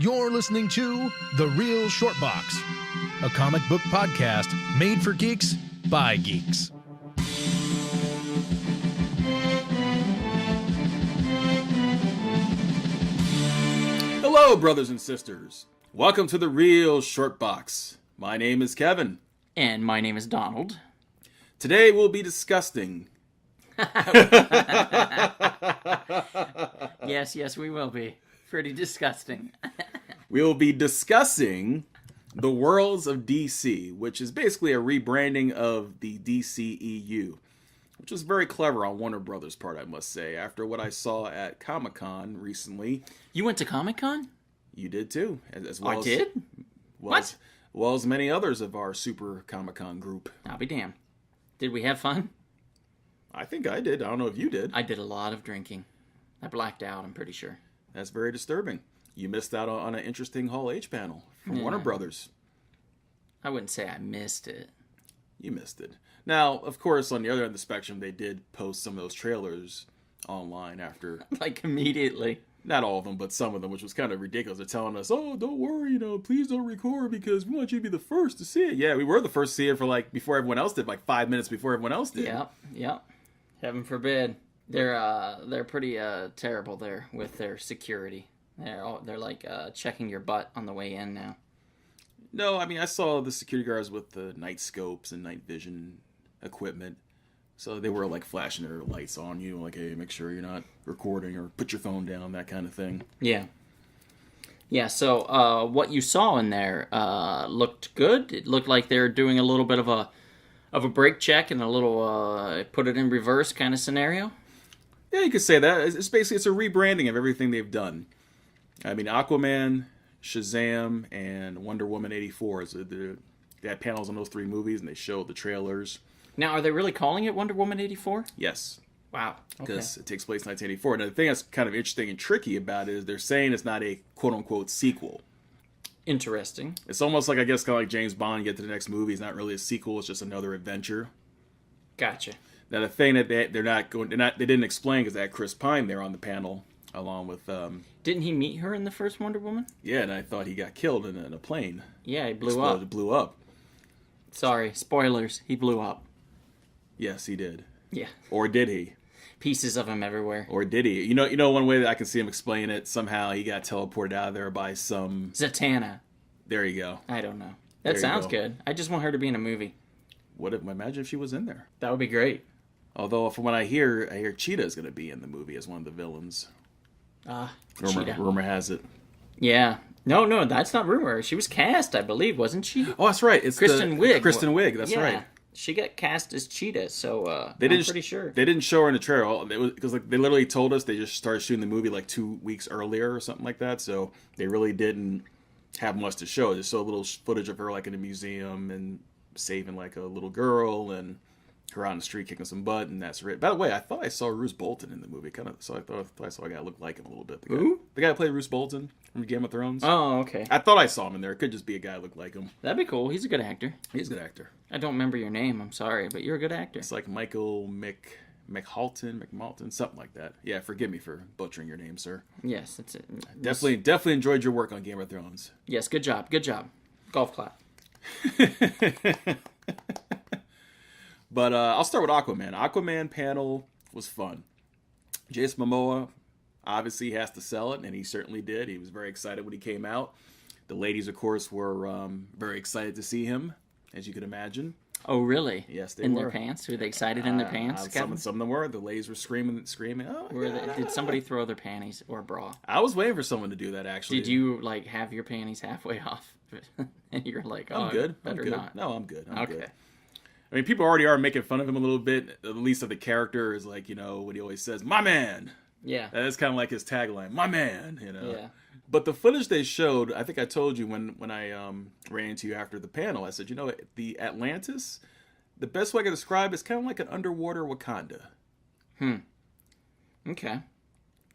You're listening to The Real Short Box, a comic book podcast made for geeks by geeks. Hello, brothers and sisters. Welcome to The Real Short Box. My name is Kevin. And my name is Donald. Today we'll be discussing... Yes, we will be. Pretty disgusting. We will be discussing the Worlds of DC, which is basically a rebranding of the DCEU, which was very clever on Warner Brothers' part, I must say. After what I saw at Comic-Con recently. You went to Comic-Con? You did too. As well I did? What? Well as many others of our super Comic-Con group. I'll be damned. Did we have fun? I think I did. I don't know if you did. I did a lot of drinking. I blacked out, I'm pretty sure. That's very disturbing. You missed out on an interesting Hall H panel from Warner Brothers. I wouldn't say I missed it. You missed it. Now, of course, on the other end of the spectrum, they did post some of those trailers online after. Like, immediately. Not all of them, but some of them, which was kind of ridiculous. They're telling us, oh, don't worry, please don't record because we want you to be the first to see it. Yeah, we were the first to see it before everyone else did, 5 minutes before everyone else did. Yep. Heaven forbid. They're pretty terrible there with their security. They're like checking your butt on the way in now. No, I mean I saw the security guards with the night scopes and night vision equipment, so they were like flashing their lights on you, like hey, make sure you're not recording or put your phone down, that kind of thing. Yeah. So what you saw in there looked good. It looked like they were doing a little bit of a brake check and a little put it in reverse kind of scenario. Yeah, you could say that. It's basically a rebranding of everything they've done. I mean, Aquaman, Shazam, and Wonder Woman 84. They had panels on those three movies, and they showed the trailers. Now, are they really calling it Wonder Woman 84? Yes. Wow. Because it takes place in 1984. And the thing that's kind of interesting and tricky about it is they're saying it's not a quote-unquote sequel. Interesting. It's almost like, I guess, kind of like James Bond, you get to the next movie. It's not really a sequel. It's just another adventure. Gotcha. Now, the thing that they didn't explain because they had Chris Pine there on the panel, along with... Didn't he meet her in the first Wonder Woman? Yeah, and I thought he got killed in a plane. Yeah, he blew up. Sorry, spoilers. He blew up. Yes, he did. Yeah. Or did he? Pieces of him everywhere. Or did he? You know, one way that I can see him explain it, somehow he got teleported out of there by some... Zatanna. There you go. I don't know. That sounds good. I just want her to be in a movie. Imagine if she was in there. That would be great. Although, from what I hear Cheetah is going to be in the movie as one of the villains. Cheetah. Rumor has it. Yeah. No, that's not rumor. She was cast, I believe, wasn't she? Oh, that's right. It's Kristen Wiig. Kristen Wiig, that's right. She got cast as Cheetah, so I'm pretty sure. They didn't show her in the trailer because they literally told us they just started shooting the movie 2 weeks earlier or something like that. So they really didn't have much to show. Just saw a little footage of her in a museum and saving a little girl and her out on the street kicking some butt, and that's it. By the way, I thought I saw Roose Bolton in the movie. I thought I saw a guy that looked like him a little bit. Who? The guy that played Roose Bolton from Game of Thrones. Oh, okay. I thought I saw him in there. It could just be a guy that looked like him. That'd be cool. He's a good actor. He's a good actor. I don't remember your name. I'm sorry, but you're a good actor. It's like Michael McMalton, something like that. Yeah, forgive me for butchering your name, sir. Yes, that's it. Definitely enjoyed your work on Game of Thrones. Yes, good job. Golf clap. But I'll start with Aquaman. Aquaman panel was fun. Jason Momoa obviously has to sell it, and he certainly did. He was very excited when he came out. The ladies, of course, were very excited to see him, as you can imagine. Oh, really? Yes, they were. In were. their pants? Were they excited in their pants? Some of them were. The ladies were screaming. Oh, Did somebody throw their panties or bra? I was waiting for someone to do that, actually. Did you, have your panties halfway off? And you're like, oh, I'm good. Better I'm good. not. No, I'm good. I'm okay. Good. I mean, people already are making fun of him a little bit. At least of the character is what he always says, "My man." Yeah. That's kind of like his tagline, "My man." Yeah. But the footage they showed, I think I told you when I ran into you after the panel, I said, the Atlantis, the best way I can describe it is kind of like an underwater Wakanda. Okay.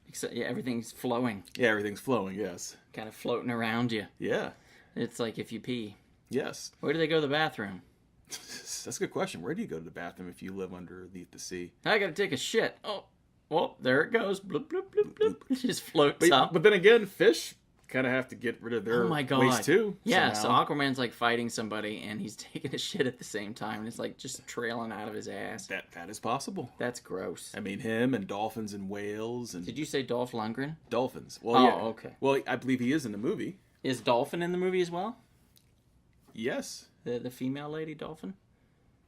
Except, everyth's flowing. Yeah, everything's flowing. Yes. Kind of floating around you. Yeah. It's like if you pee. Yes. Where do they go to the bathroom? That's a good question. Where do you go to the bathroom if you live underneath the sea? I gotta take a shit. Oh, well, there it goes. Bloop, bloop, bloop, bloop. It just floats up. But then again, fish kind of have to get rid of their Oh my god. waste too. Yeah, somehow. so Aquaman's like fighting somebody and he's taking a shit at the same time and it's like just trailing out of his ass. That is possible. That's gross. I mean, him and dolphins and whales and Did you say Dolph Lundgren? dolphins. Well, yeah. Okay. Well, I believe he is in the movie. Is Dolphin in the movie as well? Yes. The female lady Dolphin?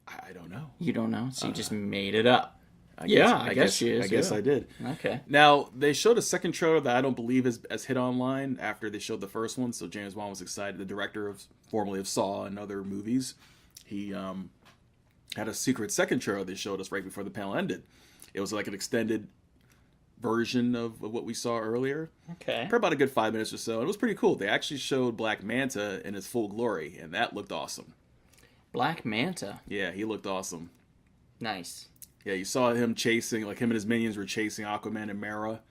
I don't know. You don't know, so you just made it up. I guess she is. I guess yeah. I did. Okay. Now, they showed a second trailer that I don't believe is as hit online after they showed the first one, so James Wan was excited. The director formerly of Saw and other movies, he had a secret second trailer they showed us right before the panel ended. It was like an extended version of what we saw earlier. Okay. For about a good 5 minutes or so. It was pretty cool. They actually showed Black Manta in his full glory, and that looked awesome. Black Manta. Yeah, he looked awesome. Nice. Yeah, you saw him chasing, like him and his minions were chasing Aquaman and Mera.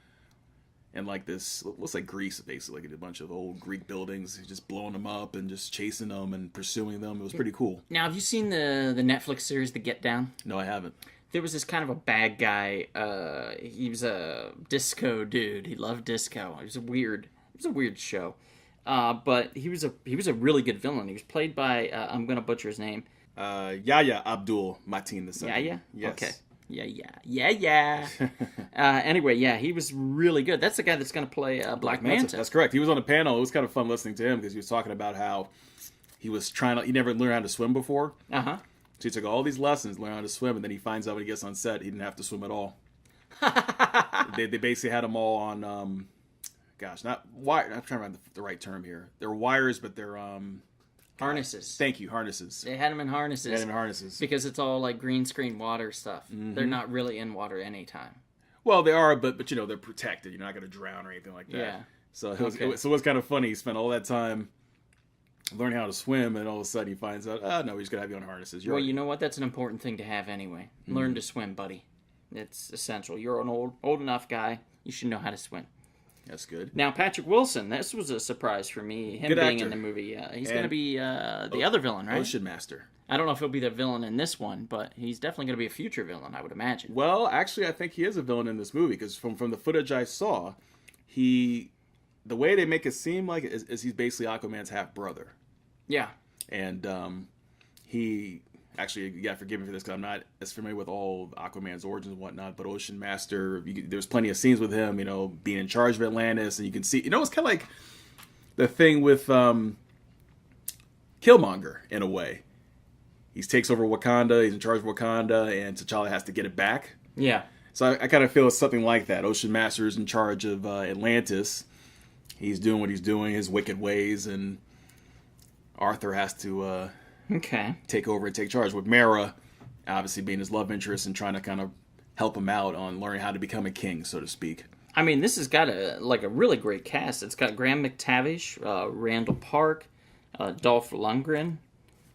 And like this, looks like Greece, basically, like a bunch of old Greek buildings, just blowing them up and just chasing them and pursuing them. It was pretty cool. Now, have you seen the Netflix series The Get Down? No, I haven't. There was this kind of a bad guy. He was a disco dude. He loved disco. It was a weird show. But he was a really good villain. He was played by I'm gonna butcher his name. Yahya Abdul Mateen II. Yahya? Yes. Okay. Yeah. Anyway, yeah, he was really good. That's the guy that's going to play Black Manta. That's correct. He was on a panel. It was kind of fun listening to him because he was talking about how he never learned how to swim before. Uh-huh. So he took all these lessons, learned how to swim, and then he finds out when he gets on set, he didn't have to swim at all. they basically had him all on, not wire. I'm trying to find the right term here. They're wires, but they're harnesses. Thank you, harnesses. They had him in harnesses. They had him in harnesses because it's all like green screen water stuff. Mm-hmm. They're not really in water anytime. Well, they are, but they're protected. You're not going to drown or anything like that. Yeah. So it was kind of funny. He spent all that time learning how to swim, and all of a sudden he finds out, no, he's going to have you on harnesses. Well, you know what? That's an important thing to have anyway. Mm-hmm. Learn to swim, buddy. It's essential. You're an old enough guy. You should know how to swim. That's good. Now, Patrick Wilson, this was a surprise for me. Him good being actor. In the movie. He's going to be the other villain, right? Ocean Master. I don't know if he'll be the villain in this one, but he's definitely going to be a future villain, I would imagine. Well, actually, I think he is a villain in this movie, because from the footage I saw, the way they make it seem like is he's basically Aquaman's half-brother. Yeah. And he... Actually, you gotta forgive me for this because I'm not as familiar with all of Aquaman's origins and whatnot, but Ocean Master, there's plenty of scenes with him, being in charge of Atlantis, and you can see, it's kind of like the thing with Killmonger, in a way. He takes over Wakanda, he's in charge of Wakanda, and T'Challa has to get it back. Yeah. So I kind of feel it's something like that. Ocean Master is in charge of Atlantis. He's doing what he's doing, his wicked ways, and Arthur has to... take over and take charge, with Mera obviously being his love interest and trying to kind of help him out on learning how to become a king, so to speak. I mean, this has got a really great cast. It's got Graham McTavish, Randall Park, Dolph Lundgren,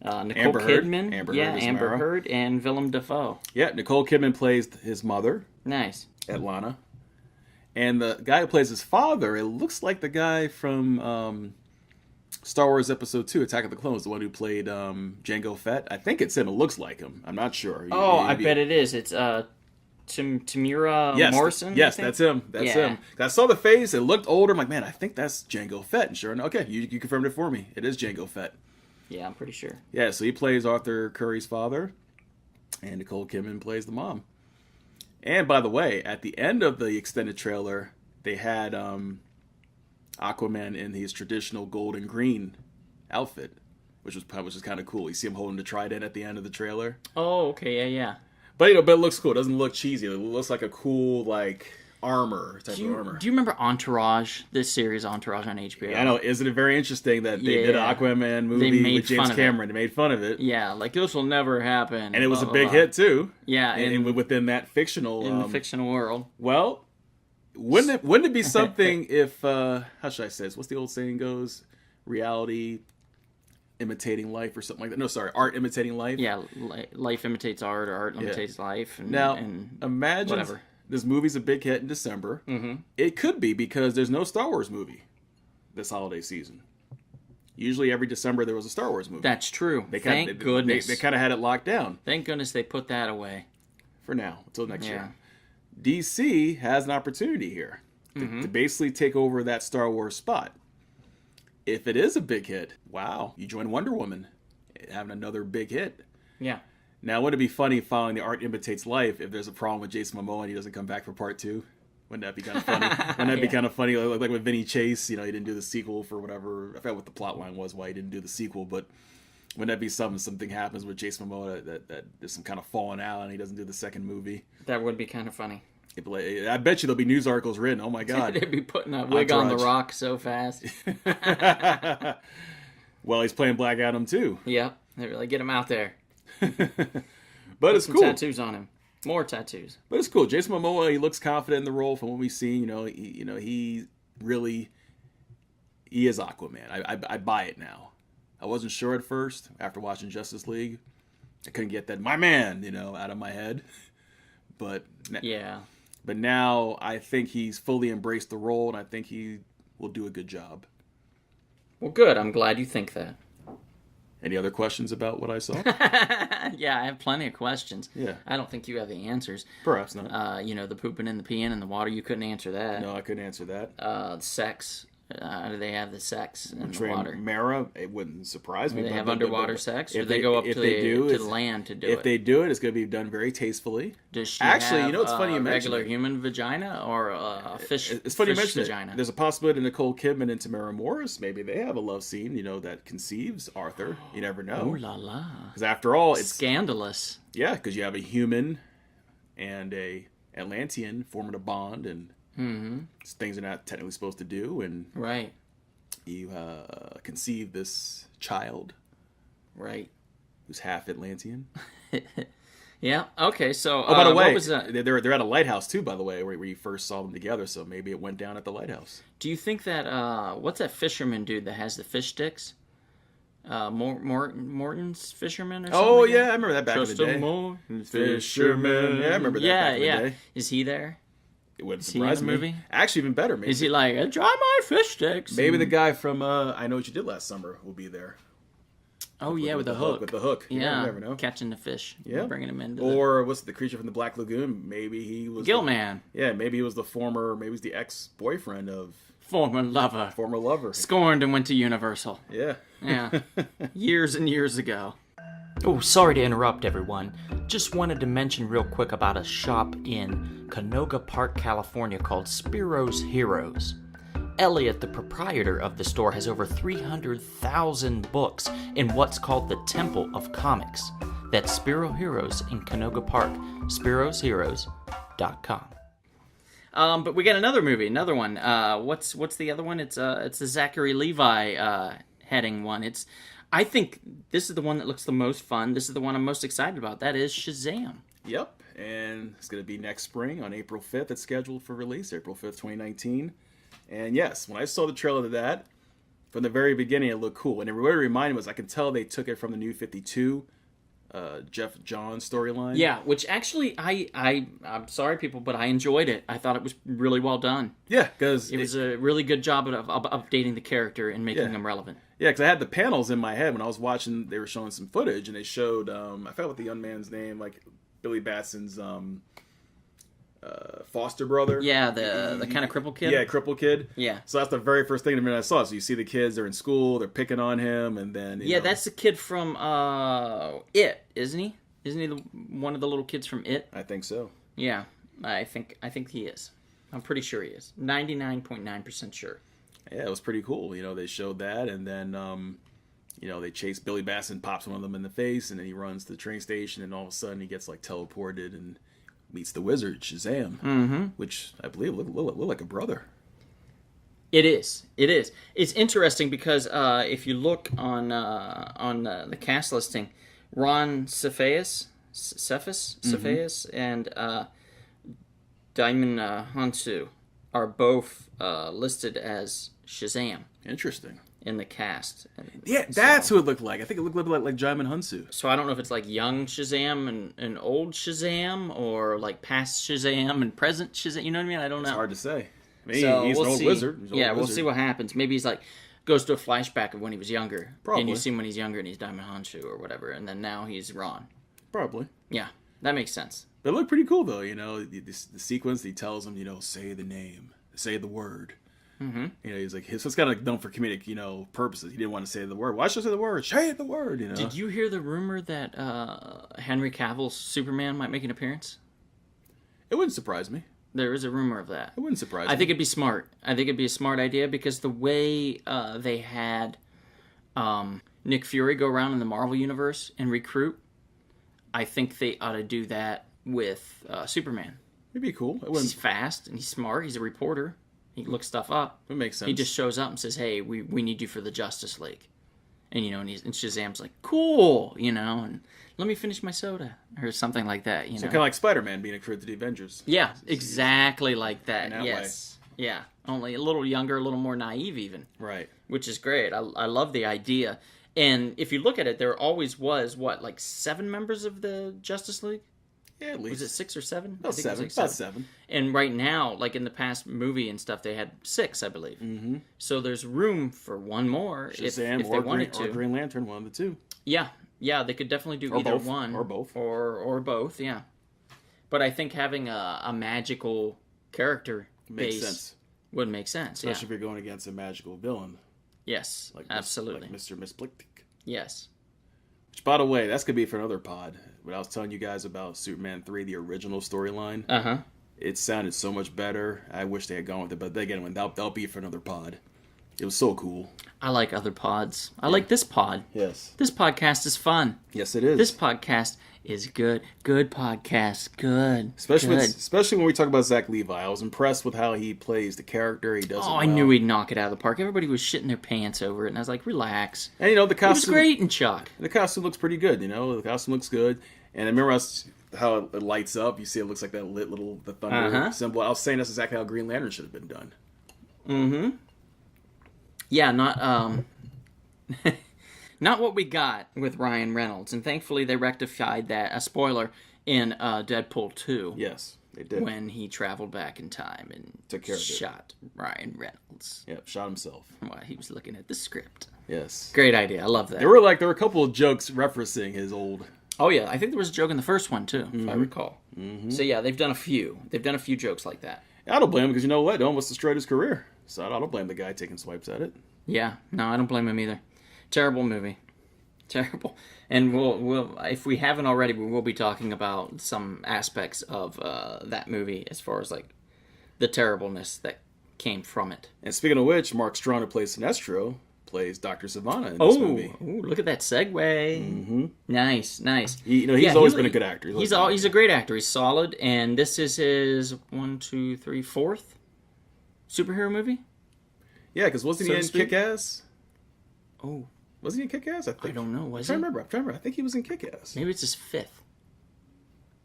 Nicole Kidman, Amber Heard, and Willem Dafoe. Yeah, Nicole Kidman plays his mother. Nice. Atlanta. And the guy who plays his father, it looks like the guy from Star Wars Episode 2, Attack of the Clones, the one who played Jango Fett. I think it's him. It looks like him. I'm not sure. I bet it is. It's Tamura Morrison? Yes, that's him. That's him. I saw the face. It looked older. I'm like, man, I think that's Jango Fett. And sure enough, okay, you confirmed it for me. It is Jango Fett. Yeah, I'm pretty sure. Yeah, so he plays Arthur Curry's father, and Nicole Kidman plays the mom. And by the way, at the end of the extended trailer, they had Aquaman in his traditional gold and green outfit, which is kind of cool. You see him holding the trident at the end of the trailer. Oh, okay, yeah. But but it looks cool. It doesn't look cheesy. It looks like a cool armor type of armor. Do you remember Entourage? This series, Entourage on HBO. Yeah, I know. Isn't it very interesting that they did an Aquaman movie with James Cameron? They made fun of it. Yeah, like this will never happen. And it was a big hit too. Yeah, and within that fictional the fictional world. Well, wouldn't it be something if how should I say this? What's the old saying goes? Reality imitating life or something like that. No, sorry, art imitating life. Yeah, life imitates art, or art imitates life. And, now, and imagine whatever. This movie's a big hit in December. Mm-hmm. It could be because there's no Star Wars movie this holiday season. Usually every December there was a Star Wars movie. That's true. Thank goodness. They kind of had it locked down. Thank goodness they put that away. For now, until next year. DC has an opportunity here to basically take over that Star Wars spot. if it is a big hit, wow, you join Wonder Woman, having another big hit. Yeah. Now, wouldn't it be funny following The Art Imitates Life if there's a problem with Jason Momoa and he doesn't come back for part 2? Wouldn't that be kind of funny? Wouldn't that be kind of funny? Like with Vinny Chase, he didn't do the sequel for whatever. I forgot what the plot line was, why he didn't do the sequel, but wouldn't that be something happens with Jason Momoa that there's some kind of falling out and he doesn't do the second movie? That would be kind of funny. I bet you there'll be news articles written. Oh my God. They'd be putting a wig on The Rock so fast. Well, he's playing Black Adam too. Yep. They really get him out there. But it's cool. Tattoos on him. More tattoos. But it's cool. Jason Momoa, he looks confident in the role from what we've seen. He is Aquaman. I buy it now. I wasn't sure at first after watching Justice League. I couldn't get that "my man" out of my head. But yeah. But now I think he's fully embraced the role, and I think he will do a good job. Well, good. I'm glad you think that. Any other questions about what I saw? Yeah, I have plenty of questions. Yeah. I don't think you have the answers. Perhaps not. The pooping and the peeing in the water, you couldn't answer that. No, I couldn't answer that. Sex. Do they have the sex in the water? Mara, it wouldn't surprise me. Do they have underwater sex? Or If do they go up to the it's land to do if it? they do it, it's going to be done very tastefully. Does she actually, have it's funny you mention regular it. human vagina or a fish? It's funny you fish mention vagina? it. There's a possibility Nicole Kidman and Tamara Morris, maybe they have a love scene, that conceives Arthur. You never know. Ooh la la! Because after all, it's scandalous. Yeah, because you have a human and a Atlantean forming a bond, and things they're not technically supposed to do, and right. You conceive this child, right? Who's half Atlantean. Yeah. Okay. So, by the way, what was that? They're at a lighthouse too. By the way, where you first saw them together. So maybe it went down at the lighthouse. Do you think that what's that fisherman dude that has the fish sticks? Morton's fisherman or something? Oh like yeah, that? I remember that back Just in the day. Morton's Fisherman. Yeah, I remember that. Yeah, back in the day. Is he there? It wouldn't Is he in surprise the me. movie? Actually, even better. Maybe. Is he like, dry my fish sticks? Maybe the guy from I Know What You Did Last Summer will be there. Oh yeah, with the hook. With the hook. Yeah, you never know. Catching the fish. Yeah, bringing him into. Or what's the creature from the Black Lagoon? Maybe he was Gilman. Yeah, maybe he was maybe he was the ex-boyfriend of former lover. Scorned and went to Universal. Yeah. Yeah. Years and years ago. Oh, sorry to interrupt, everyone. Just wanted to mention real quick about a shop in Canoga Park, California called Spiro's Heroes. Elliot, the proprietor of the store, has over 300,000 books in what's called the Temple of Comics. That's Spiro Heroes in Canoga Park, spirosheroes.com. But we got another movie, another one. What's the other one? It's the Zachary Levi heading one. I think this is the one that looks the most fun. This is the one I'm most excited about. That is Shazam. Yep, and it's going to be next spring on April 5th. It's scheduled for release, April 5th, 2019. And yes, when I saw the trailer to that, from the very beginning, it looked cool. And it really reminded me was I can tell they took it from the New 52 Jeff Johns storyline. Yeah, which actually I'm sorry people, but I enjoyed it. I thought it was really well done. Yeah, because it was a really good job of updating the character and making him relevant. Yeah, because I had the panels in my head when I was watching. They were showing some footage, and they showed I forgot what the young man's name, like Billy Batson's foster brother. Yeah, the kind of crippled kid. Yeah, crippled kid. Yeah. So that's the very first thing I saw. So you see the kids, they're in school, they're picking on him, and then you know. That's the kid from It, isn't he? Isn't he one of the little kids from It? I think so. Yeah, I think he is. I'm pretty sure he is. 99.9% sure. Yeah, it was pretty cool. They showed that, and then they chase Billy Batson, pops one of them in the face, and then he runs to the train station, and all of a sudden he gets like teleported and meets the wizard Shazam, which I believe look like a brother. It is. It's interesting because if you look on the cast listing, Ron Cephas, and Diamond Hansu are both listed as Shazam. Interesting. In the cast. Yeah, that's who it looked like. I think it looked a little bit like Jaimin Hunsu. So I don't know if it's like young Shazam and old Shazam, or like past Shazam and present Shazam. You know what I mean? I don't know. It's hard to say. I mean, so he's an old wizard. We'll see what happens. Maybe he's like goes to a flashback of when he was younger. Probably. And you see him when he's younger and he's Diamond Hansu or whatever, and then now he's Ron. Probably. Yeah, that makes sense. But it looked pretty cool though. The sequence he tells him, say the name, say the word. Mm-hmm. You know, he's like, so it's kind of done for comedic, purposes. He didn't want to say the word. Why should I say the word? Say the word, Did you hear the rumor that Henry Cavill's Superman might make an appearance? It wouldn't surprise me. There is a rumor of that. It wouldn't surprise me. I think it'd be smart. I think it'd be a smart idea because the way they had Nick Fury go around in the Marvel Universe and recruit, I think they ought to do that with Superman. It'd be cool. He's fast and he's smart. He's a reporter. He looks stuff up. It makes sense. He just shows up and says, "Hey, we need you for the Justice League," and and Shazam's like, "Cool," and let me finish my soda or something like that. So kind of like Spider-Man being recruited to the Avengers. Yeah, exactly like that. In that yes. Way. Yeah, only a little younger, a little more naive, even. Right. Which is great. I love the idea. And if you look at it, there always was like 7 members of the Justice League. Yeah, at least. Was it 6 or 7? About 7. About 7. And right now, like in the past movie and stuff, they had 6, I believe. Mm-hmm. So there's room for one more Shazam if they wanted to. Or Green Lantern, one of the two. Yeah, they could definitely do or either both. one. Or both. Or both, yeah. But I think having a magical character makes sense. Would make sense, especially if you're going against a magical villain. Yes, absolutely. Like Mr. Missplichtig. Yes. Which, by the way, that's going to be for another pod. But I was telling you guys about Superman 3, the original storyline. Uh-huh. It sounded so much better. I wish they had gone with it, but again, that'll be for another pod. It was so cool. I like other pods. I like this pod. Yes. This podcast is fun. Yes, it is. This podcast is good. Good podcast. Good. Especially when we talk about Zach Levi. I was impressed with how he plays the character. He does it well. I knew he'd knock it out of the park. Everybody was shitting their pants over it, and I was like, relax. And, the costume... It was great in Chuck. The costume looks pretty good, The costume looks good. And I remember how it lights up. You see it looks like that lit the thunder symbol. I was saying that's exactly how Green Lantern should have been done. Mm-hmm. Yeah, not not what we got with Ryan Reynolds, and thankfully they rectified that. A spoiler in Deadpool 2. Yes, they did. When he traveled back in time and took care of shot Ryan Reynolds. Yep, shot himself. While he was looking at the script. Yes, great idea. I love that. There were a couple of jokes referencing his old. Oh yeah, I think there was a joke in the first one too, if I recall. Mm-hmm. So yeah, they've done a few. They've done a few jokes like that. I don't blame him because you know what? It almost destroyed his career. So I don't blame the guy taking swipes at it. Yeah, no, I don't blame him either. Terrible movie, terrible. And we'll if we haven't already, we will be talking about some aspects of that movie as far as like the terribleness that came from it. And speaking of which, Mark Strong, who plays Sinestro, plays Dr. Savannah in this movie. Oh, look at that segue. Mm-hmm. Nice. He's always been a good actor. He's a great actor. He's solid, and this is his 4th superhero movie. Yeah, because wasn't he in Kick-Ass? Oh. Was he in Kick-Ass? I don't know. I'm trying to remember. I think he was in Kick-Ass. Maybe it's his 5th.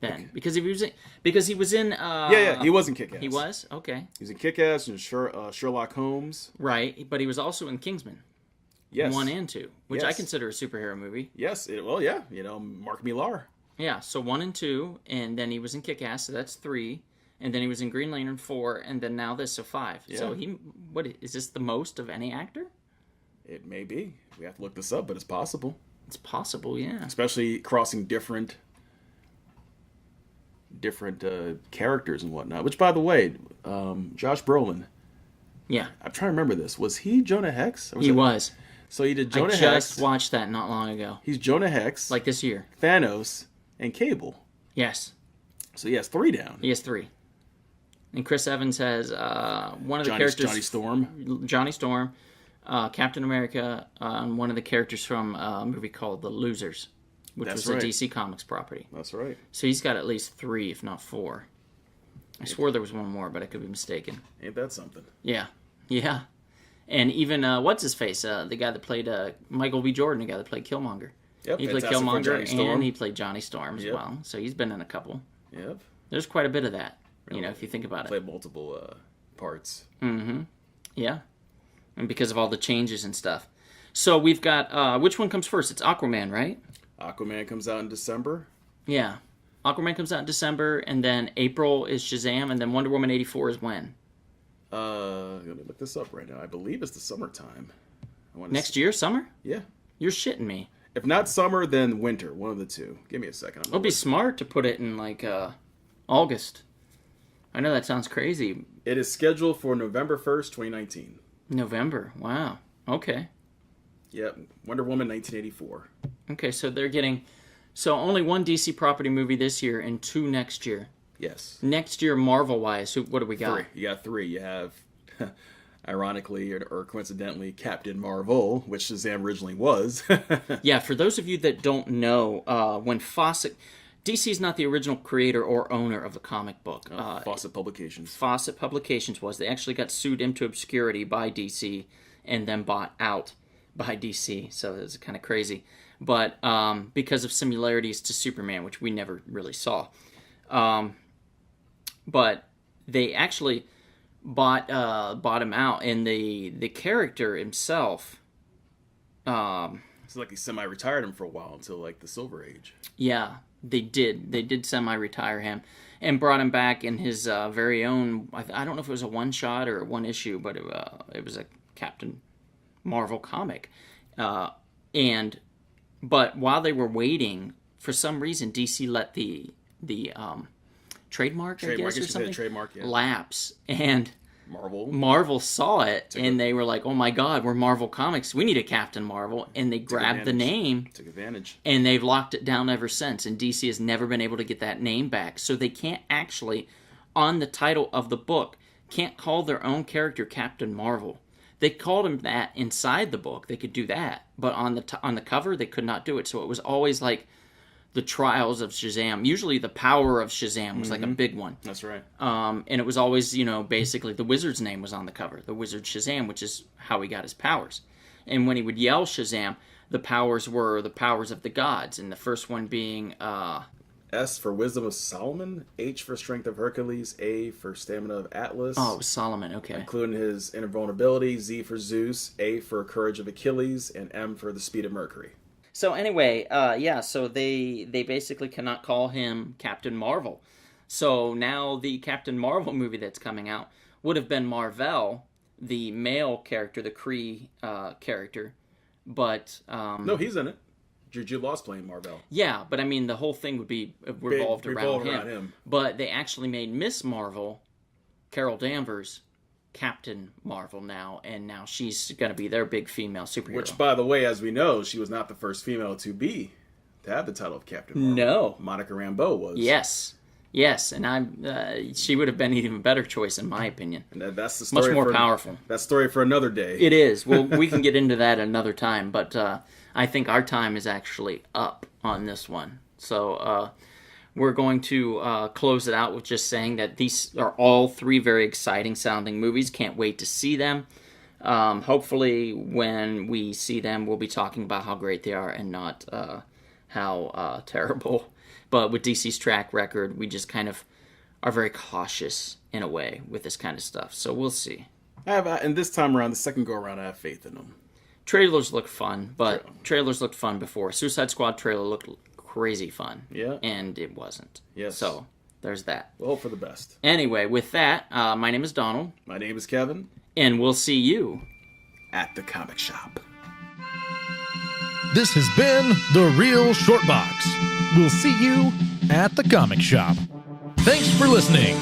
Then. Okay. Because he was in... Yeah, he was in Kick-Ass. He was? Okay. He was in Kick-Ass and Sherlock Holmes. Right, but he was also in Kingsman. Yes. 1 and 2, which I consider a superhero movie. Yes, Mark Millar. Yeah, so 1 and 2, and then he was in Kick-Ass, so that's 3. And then he was in Green Lantern 4, and then now this, so 5. Yeah. So what is this the most of any actor? It may be. We have to look this up, but it's possible. It's possible, yeah. Especially crossing different characters and whatnot. Which, by the way, Josh Brolin. Yeah. I'm trying to remember this. Was he Jonah Hex? He was. So he did Jonah Hex. I just watched that not long ago. He's Jonah Hex. Like this year. Thanos and Cable. Yes. So he has 3 down. He has 3. And Chris Evans has one of the characters... Johnny Storm. Captain America, and one of the characters from a movie called The Losers, which was a DC Comics property. That's right. So he's got at least 3, if not 4. I swore there was one more, but I could be mistaken. Ain't that something? Yeah. And even, what's-his-face, the guy that played Michael B. Jordan, the guy that played Killmonger. Yep, he played Killmonger, and he played Johnny Storm as well. So he's been in a couple. Yep. There's quite a bit of that, if you think about it. Played multiple parts. Mm-hmm. Yeah. And because of all the changes and stuff. So we've got, which one comes first? It's Aquaman, right? Aquaman comes out in December. Yeah. Aquaman comes out in December, and then April is Shazam, and then Wonder Woman 84 is when? Let me look this up right now. I believe it's the summertime. Next year, summer? Yeah. You're shitting me. If not summer, then winter. One of the two. Give me a second. It'll be smart to put it in, August. I know that sounds crazy, It is scheduled for November 1st, 2019. November. Wow. Okay. Yep. Wonder Woman 1984. Okay, so they're getting... So only one DC property movie this year and 2 next year. Yes. Next year, Marvel-wise, what do we got? 3. You got 3. You have, ironically or coincidentally, Captain Marvel, which Shazam originally was. Yeah, for those of you that don't know, when Fawcett... DC's not the original creator or owner of the comic book. Fawcett Publications. Fawcett Publications was. They actually got sued into obscurity by DC and then bought out by DC. So it was kind of crazy. But because of similarities to Superman, which we never really saw. But they actually bought him out, and the character himself... It's like he semi-retired him for a while until like the Silver Age. Yeah, they did semi-retire him and brought him back in his very own... I don't know if it was a one-shot or a one-issue, but it was a Captain Marvel comic. But while they were waiting, for some reason, DC let the trademark, I guess, or something, trademark, yeah. lapse. And Marvel saw it, and they were like, oh my God, we're Marvel Comics. We need a Captain Marvel. And they grabbed the name. Took advantage. And they've locked it down ever since. And DC has never been able to get that name back. So they can't actually, on the title of the book, can't call their own character Captain Marvel. They called him that inside the book. They could do that. But on the cover, they could not do it. So it was always like the trials of Shazam. Usually the power of Shazam was like a big one. That's right. And it was always, basically the wizard's name was on the cover. The wizard Shazam, which is how he got his powers. And when he would yell Shazam, the powers were the powers of the gods. And the first one being... S for wisdom of Solomon, H for strength of Hercules, A for stamina of Atlas. Oh, it was Solomon, okay. Including his invulnerability, Z for Zeus, A for courage of Achilles, and M for the speed of Mercury. So anyway, so they basically cannot call him Captain Marvel. So now the Captain Marvel movie that's coming out would have been Mar-Vell, the male character, the Kree character, but... No, he's in it. Jude Law's playing Mar-Vell. Yeah, but I mean, the whole thing would be revolved around him. But they actually made Miss Marvel, Carol Danvers, Captain Marvel now, and now she's going to be their big female superhero. Which, by the way, as we know, she was not the first female to have the title of Captain Marvel. No. Monica Rambeau was. Yes, and she would have been an even better choice, in my opinion. And that's the story. Much more powerful. That story for another day. It is. Well, we can get into that another time, but I think our time is actually up on this one. So we're going to close it out with just saying that these are all 3 very exciting sounding movies. Can't wait to see them. Hopefully when we see them, we'll be talking about how great they are and not how terrible. But with DC's track record, we just kind of are very cautious in a way with this kind of stuff. So we'll see. And this time around, the second go around, I have faith in them. Trailers look fun, but trailers looked fun before. Suicide Squad trailer looked crazy fun. Yeah. And it wasn't. Yes. So there's that. We'll hope for the best. Anyway, with that, my name is Donald. My name is Kevin. And we'll see you at the comic shop. This has been The Real Short Box. We'll see you at the comic shop. Thanks for listening.